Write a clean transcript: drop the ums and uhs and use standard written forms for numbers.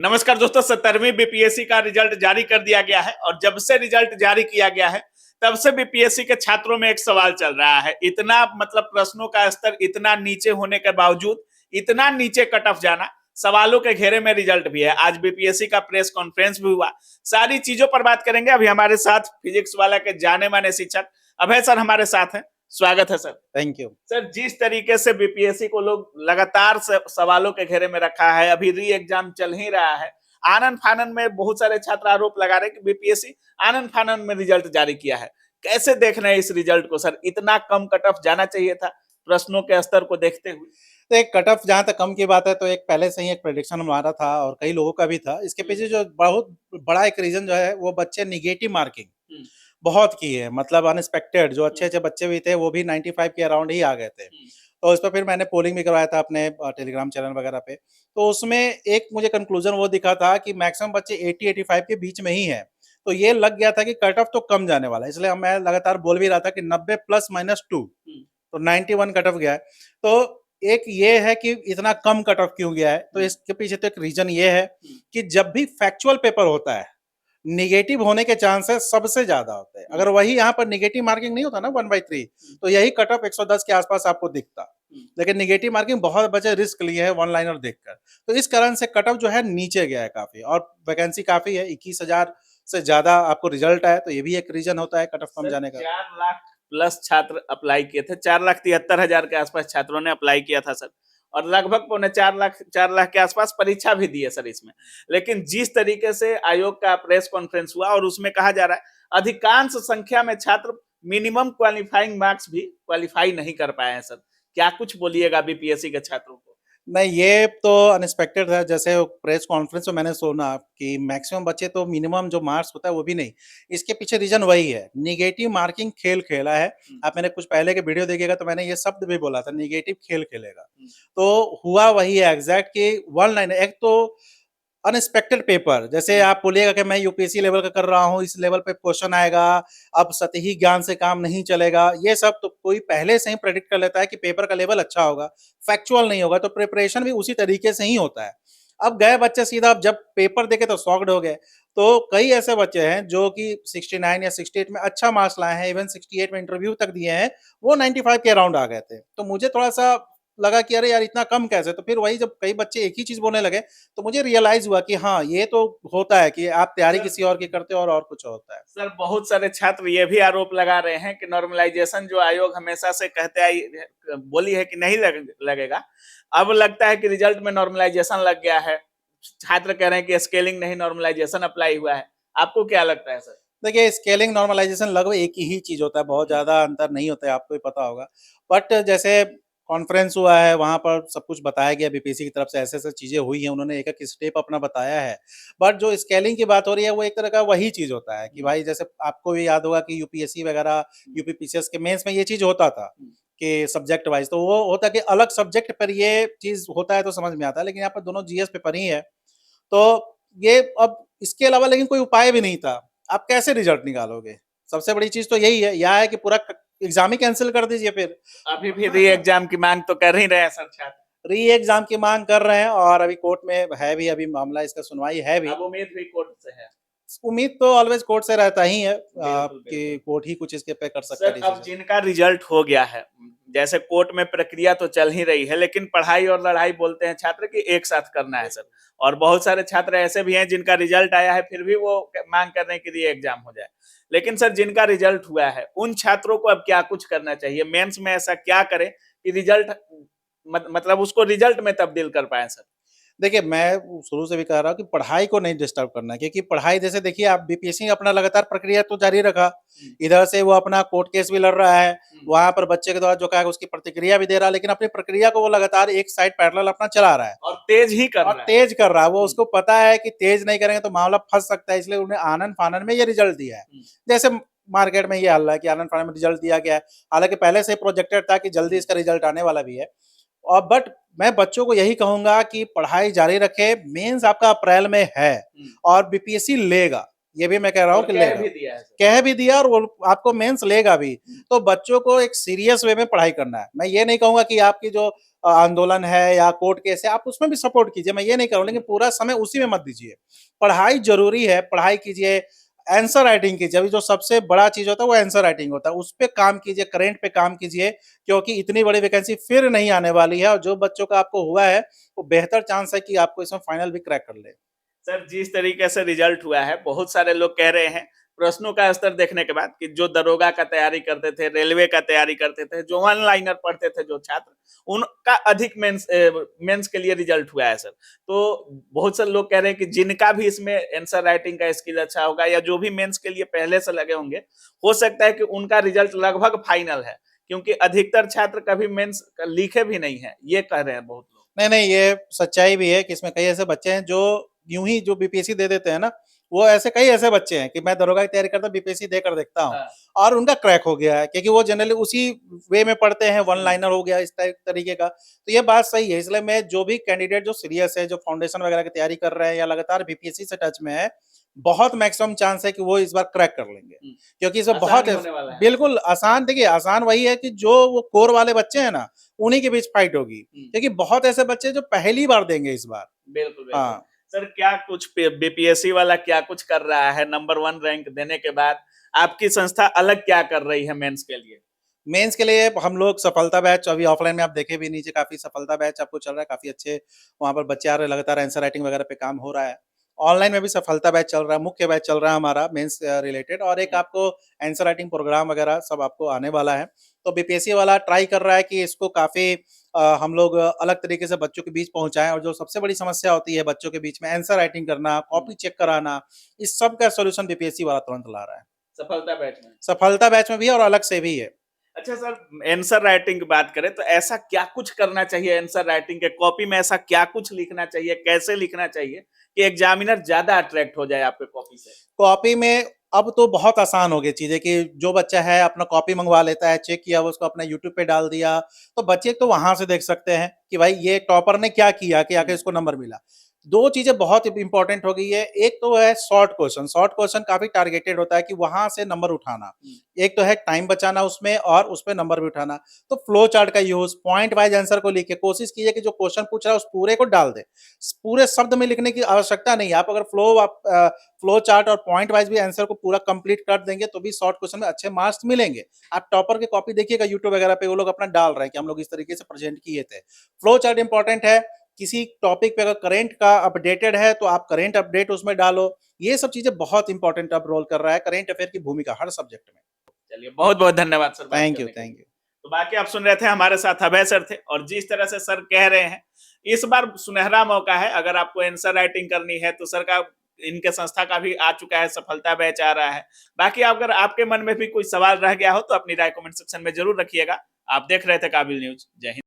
नमस्कार दोस्तों, 17वीं बीपीएससी का रिजल्ट जारी कर दिया गया है और जब से रिजल्ट जारी किया गया है तब से बीपीएससी के छात्रों में एक सवाल चल रहा है। इतना प्रश्नों का स्तर इतना नीचे होने के बावजूद इतना नीचे कट ऑफ जाना, सवालों के घेरे में रिजल्ट भी है। आज बीपीएससी का प्रेस कॉन्फ्रेंस भी हुआ। सारी चीजों पर बात करेंगे। अभी हमारे साथ फिजिक्स वाला के जाने माने शिक्षक अभय सर हमारे साथ हैं। स्वागत है सर। थैंक यू सर, जिस तरीके से बीपीएससी को लोग लगातार सवालों के घेरे में रखा है, अभी री एग्जाम चल ही रहा है। आनन फानन में बहुत सारे छात्र आरोप लगा रहे हैं कि बीपीएससी आनन फानन में रिजल्ट जारी किया है। कैसे देख रहे हैं इस रिजल्ट को सर? इतना कम कट ऑफ जाना चाहिए था प्रश्नों के स्तर को देखते हुए। तो एक कट ऑफ जहाँ तक कम की बात है तो एक पहले से ही एक प्रेडिक्शन हमारा था और कई लोगों का भी था। इसके पीछे जो बहुत बड़ा एक रीजन जो है वो बच्चे निगेटिव मार्किंग बहुत की है। मतलब अनएक्सपेक्टेड जो अच्छे बच्चे भी थे वो भी 95 के अराउंड ही आ गए थे। तो इस पर फिर मैंने पोलिंग भी करवाया था अपने टेलीग्राम चैनल वगैरह पे। तो उसमें एक मुझे कंक्लूजन वो दिखा था कि मैक्सिमम बच्चे 80-85 के बीच में ही है। तो ये लग गया था कि कट ऑफ तो कम जाने वाला है, इसलिए मैं लगातार बोल भी रहा था कि 90 +-2 तो 91 कट ऑफ गया है। तो एक ये है कि इतना कम कट ऑफ क्यों गया है, तो इसके पीछे तो एक रीजन ये है कि जब भी फैक्चुअल पेपर होता है निगेटिव होने के चांसेस सबसे ज्यादा होते हैं। अगर वही यहाँ पर निगेटिव मार्किंग नहीं होता ना 1/3 तो यही कट ऑफ 110 के आसपास आपको दिखता। लेकिन निगेटिव मार्किंग बहुत बच्चे रिस्क लिए है वन लाइनर देखकर, तो इस कारण से कट ऑफ जो है नीचे गया है काफी। और वैकेंसी काफी है, 21,000 से ज्यादा आपको रिजल्ट आया, तो ये भी एक रीजन होता है कट ऑफ कम जाने का। 4 लाख प्लस छात्र अप्लाई किए थे। 4,73,000 के आसपास छात्रों ने अप्लाई किया था सर, और लगभग 4 लाख के आसपास परीक्षा भी दी है सर इसमें। लेकिन जिस तरीके से आयोग का प्रेस कॉन्फ्रेंस हुआ और उसमें कहा जा रहा है अधिकांश संख्या में छात्र मिनिमम क्वालिफाइंग मार्क्स भी क्वालिफाई नहीं कर पाए हैं सर। क्या कुछ बोलिएगा बीपीएससी के छात्रों को? नहीं, ये तो अनएक्सपेक्टेड था। जैसे प्रेस कॉन्फ्रेंस में मैंने सुना कि मैक्सिमम बच्चे तो मिनिमम जो मार्क्स होता है वो भी नहीं। इसके पीछे रीजन वही है, निगेटिव मार्किंग खेल खेला है। आप मैंने कुछ पहले के वीडियो देखिएगा तो मैंने ये शब्द भी बोला था, निगेटिव खेल खेलेगा। तो हुआ वही है एग्जैक्ट कि वन लाइन। एक तो अनएक्सपेक्टेड पेपर, जैसे आप बोलिएगा कि मैं यूपीएससी लेवल का कर रहा हूँ, इस लेवल पे क्वेश्चन आएगा, अब सतही ज्ञान से काम नहीं चलेगा, ये सब तो कोई पहले से ही प्रेडिक्ट कर लेता है कि पेपर का लेवल अच्छा होगा, फैक्चुअल नहीं होगा, तो प्रिपरेशन भी उसी तरीके से ही होता है। अब गए बच्चे सीधा, अब जब पेपर देखे तो शॉक्ड हो गए। तो कई ऐसे बच्चे हैं जो कि 69 या 68 में अच्छा मार्क्स लाए हैं, इवन 68 में इंटरव्यू तक दिए हैं, वो 95 के अराउंड आ गए थे। तो मुझे थोड़ा सा लगा कि अरे यार इतना कम कैसे? तो फिर वही जब कई बच्चे एक ही चीज बोलने लगे तो मुझे रियलाइज हुआ कि हाँ, ये तो होता है कि आप तैयारी किसी और की करते हो और कुछ होता है। सर, बहुत सारे छात्र ये भी आरोप लगा रहे हैं कि नॉर्मलाइजेशन जो आयोग हमेशा से कहते आई बोली है कि नहीं लगेगा, अब लगता है कि रिजल्ट में नॉर्मलाइजेशन लग गया है। छात्र कह रहे हैं कि स्केलिंग नहीं, नॉर्मलाइजेशन अप्लाई हुआ है। आपको क्या लगता है सर? देखिए, स्केलिंग नॉर्मलाइजेशन लगभग एक ही चीज होता है, बहुत ज्यादा अंतर नहीं होता है, आपको भी पता होगा। बट जैसे कॉन्फ्रेंस हुआ है, वहां पर सब कुछ बताया गया, बीपीएससी की तरफ से ऐसे ऐसे चीजें हुई हैं, उन्होंने एक एक स्टेप अपना बताया है। बट जो स्केलिंग की बात हो रही है वो एक तरह का वही चीज होता है कि भाई जैसे आपको भी याद होगा कि यूपीएससी वगैरह यूपीपीसीएस के मेंस में ये चीज होता था कि सब्जेक्ट वाइज, तो वो होता है कि अलग सब्जेक्ट पर ये चीज होता है तो समझ में आता है, लेकिन यहाँ पर दोनों जीएस पेपर ही है। तो ये अब इसके अलावा लेकिन कोई उपाय भी नहीं था। आप कैसे रिजल्ट निकालोगे? सबसे बड़ी चीज तो यही है, या है कि पूरा एग्जाम ही कैंसिल कर दीजिए फिर। अभी भी री एग्जाम की मांग तो कर ही रहे हैं सर छात्र। री एग्जाम की मांग कर रहे हैं और अभी कोर्ट में है भी, अभी मामला इसका सुनवाई है भी। अब उम्मीद भी कोर्ट से है। उम्मीद तो ऑलवेज कोर्ट से रहता ही है कि कोर्ट ही कुछ इसके पे कर सकता है। सर, अब जिनका रिजल्ट हो गया है, जैसे कोर्ट में प्रक्रिया तो चल ही रही है, लेकिन पढ़ाई और लड़ाई बोलते हैं छात्र की एक साथ करना है सर। और बहुत सारे छात्र ऐसे भी हैं जिनका रिजल्ट आया है फिर भी वो मांग कर रहे हैं कि री एग्जाम हो जाए। लेकिन सर, जिनका रिजल्ट हुआ है उन छात्रों को अब क्या कुछ करना चाहिए? मेंस में ऐसा क्या करें कि रिजल्ट मतलब उसको रिजल्ट में तब्दील कर पाए सर? देखिए, मैं शुरू से भी कह रहा हूँ कि पढ़ाई को नहीं डिस्टर्ब करना है, क्योंकि पढ़ाई जैसे देखिए आप बीपीएससी अपना लगातार प्रक्रिया तो जारी रखा। इधर से वो अपना कोर्ट केस भी लड़ रहा है, वहां पर बच्चे के द्वारा जो कहा उसकी प्रतिक्रिया भी दे रहा है, लेकिन अपनी प्रक्रिया को वो लगातार एक साइड पैरेलल अपना चला रहा है और तेज ही कर और रहा है। तेज कर रहा है। वो उसको पता है कि तेज नहीं करेंगे तो मामला फंस सकता है, इसलिए उन्हें आनन फानन में ये रिजल्ट दिया है। जैसे मार्केट में ये हल्ला है कि आनन फानन में रिजल्ट दिया गया है, हालांकि पहले से प्रोजेक्टेड था कि जल्दी इसका रिजल्ट आने वाला भी है। और बट मैं बच्चों को यही कहूंगा कि पढ़ाई जारी रखे। मेंस आपका अप्रैल में है और बीपीएससी लेगा, ये भी मैं कह रहा हूँ कि लेगा, कह भी दिया और वो आपको मेंस लेगा भी। तो बच्चों को एक सीरियस वे में पढ़ाई करना है। मैं ये नहीं कहूंगा कि आपकी जो आंदोलन है या कोर्ट केस है, आप उसमें भी सपोर्ट कीजिए, मैं ये नहीं कर रहा हूँ, लेकिन पूरा समय उसी में मत दीजिए। पढ़ाई ज़रूरी है, पढ़ाई कीजिए, आंसर राइटिंग कीजिए। अभी जो सबसे बड़ा चीज़ होता है वो आंसर राइटिंग होता है, उस पे काम कीजिए, करंट पे काम कीजिए, क्योंकि इतनी बड़ी वैकेंसी फिर नहीं आने वाली है और जो बच्चों का आपको हुआ है, वो बेहतर चांस है कि आपको इसमें फाइनल भी क्रैक कर ले। सर जिस तरीके से रिजल्ट हुआ है, बहुत सारे लोग कह रहे हैं प्रश्नों का स्तर देखने के बाद कि जो दरोगा का तैयारी करते थे, रेलवे का तैयारी करते थे, जो वन लाइनर पढ़ते थे जो छात्र, उनका अधिक मेंस के लिए रिजल्ट हुआ है सर। तो बहुत सारे लोग कह रहे हैं कि जिनका भी इसमें आंसर राइटिंग का स्किल अच्छा होगा या जो भी मेंस के लिए पहले से लगे होंगे, हो सकता है कि उनका रिजल्ट लगभग फाइनल है, क्योंकि अधिकतर छात्र कभी मेंस लिखे भी नहीं है, ये कह रहे हैं बहुत लोग। नहीं, नहीं, ये सच्चाई भी है कि इसमें कई ऐसे बच्चे हैं जो यूं ही जो बीपीएससी दे देते हैं ना, वो ऐसे कई ऐसे बच्चे हैं कि मैं दरोगा की तैयारी करता हूँ, बीपीएससी देकर देखता हूँ हाँ, और उनका क्रैक हो गया है, क्योंकि वो जनरली उसी वे में पढ़ते हैं, वन लाइनर हो गया इस टाइप तरीके का। तो ये बात सही है, इसलिए मैं जो भी कैंडिडेट जो सीरियस है, जो फाउंडेशन वगैरह की तैयारी कर रहे हैं या लगातार बीपीएससी से टच में है, बहुत मैक्सिमम चांस है कि वो इस बार क्रैक कर लेंगे, क्योंकि इसमें आसान बहुत ही होने वाला है। बिल्कुल आसान। देखिए, आसान वही है कि जो वो कोर वाले बच्चे हैं ना, उन्हीं के बीच फाइट होगी, क्योंकि बहुत ऐसे बच्चे जो पहली बार देंगे इस बार। बिल्कुल, बिल्कुल। हाँ। सर क्या कुछ बीपीएससी वाला क्या कुछ कर रहा है नंबर 1 रैंक देने के बाद? आपकी संस्था अलग क्या कर रही है मेंस के लिए? मेंस के लिए हम लोग सफलता बैच, अभी ऑफलाइन में आप देखे भी नीचे काफ़ी सफलता बैच आपको चल रहा है, काफ़ी अच्छे वहाँ पर बच्चे आ रहे हैं, लगातार आंसर राइटिंग वगैरह पे काम हो रहा है। ऑनलाइन में भी सफलता बैच चल रहा है, मुख्य बैच चल रहा है हमारा मेंस रिलेटेड, और एक आपको आंसर राइटिंग प्रोग्राम वगैरह सब आपको आने वाला है। तो बीपीएससी वाला ट्राई कर रहा है कि इसको काफ़ी हम लोग अलग तरीके से बच्चों के बीच पहुँचाएँ, और जो सबसे बड़ी समस्या होती है बच्चों के बीच में आंसर राइटिंग करना, कॉपी चेक कराना, इस सब का सॉल्यूशन बीपीएससी वाला तुरंत ला रहा है। सफलता बैच में? सफलता बैच में भी है और अलग से भी है। अच्छा सर, आंसर राइटिंग की बात करें तो ऐसा क्या कुछ करना चाहिए आंसर राइटिंग के कॉपी में, ऐसा क्या कुछ लिखना चाहिए, कैसे लिखना चाहिए कि एग्जामिनर ज़्यादा अट्रैक्ट हो जाए आपके कॉपी से? कॉपी में अब तो बहुत आसान हो गई चीज़ें कि जो बच्चा है अपना कॉपी मंगवा लेता है, चेक किया, वो उसको अपना यूट्यूब पे डाल दिया, तो बच्चे तो वहाँ से देख सकते हैं कि भाई ये टॉपर ने क्या किया कि आखिर इसको नंबर मिला। 2 चीज़ें बहुत इम्पोर्टेंट हो गई है, एक तो है शॉर्ट क्वेश्चन काफ़ी टारगेटेड होता है कि वहाँ से नंबर उठाना। एक तो है टाइम बचाना उसमें और उसपे नंबर भी उठाना। तो फ्लो चार्ट का यूज़, पॉइंट वाइज़ आंसर को लिखिए, कोशिश कीजिए कि जो क्वेश्चन पूछ रहा है उस पूरे को डाल दें। पूरे शब्द में लिखने की आवश्यकता नहीं है, आप अगर फ्लो चार्ट और पॉइंट वाइज भी आंसर को पूरा कंप्लीट कर देंगे तो भी शॉर्ट क्वेश्चन में अच्छे मार्क्स मिलेंगे। आप टॉपर की कॉपी देखिएगा यूट्यूब वगैरह पे, वो लोग अपना डाल रहे हैं कि हम लोग इस तरीके से प्रेजेंट किए थे। फ्लो चार्ट इंपॉर्टेंट है, किसी टॉपिक पे अगर करंट का अपडेटेड है तो आप करंट अपडेट उसमें डालो। ये सब चीजें बहुत इंपॉर्टेंट अब रोल कर रहा है करंट अफेयर की भूमिका हर सब्जेक्ट में। चलिए बहुत-बहुत धन्यवाद सर बात थैंक यू, करने के लिए। Thank you. तो बाकी आप सुन रहे थे हमारे साथ अभय सर थे, और जिस तरह से सर कह रहे हैं, इस बार सुनहरा मौका है, अगर आपको आंसर राइटिंग करनी है तो सर का इनके संस्था का भी आ चुका है, सफलता बैच आ रहा है। बाकी अगर आपके मन में भी कोई सवाल रह गया हो तो अपनी राय कमेंट सेक्शन में ज़रूर रखिएगा। आप देख रहे थे काबिल न्यूज़। जय हिंद।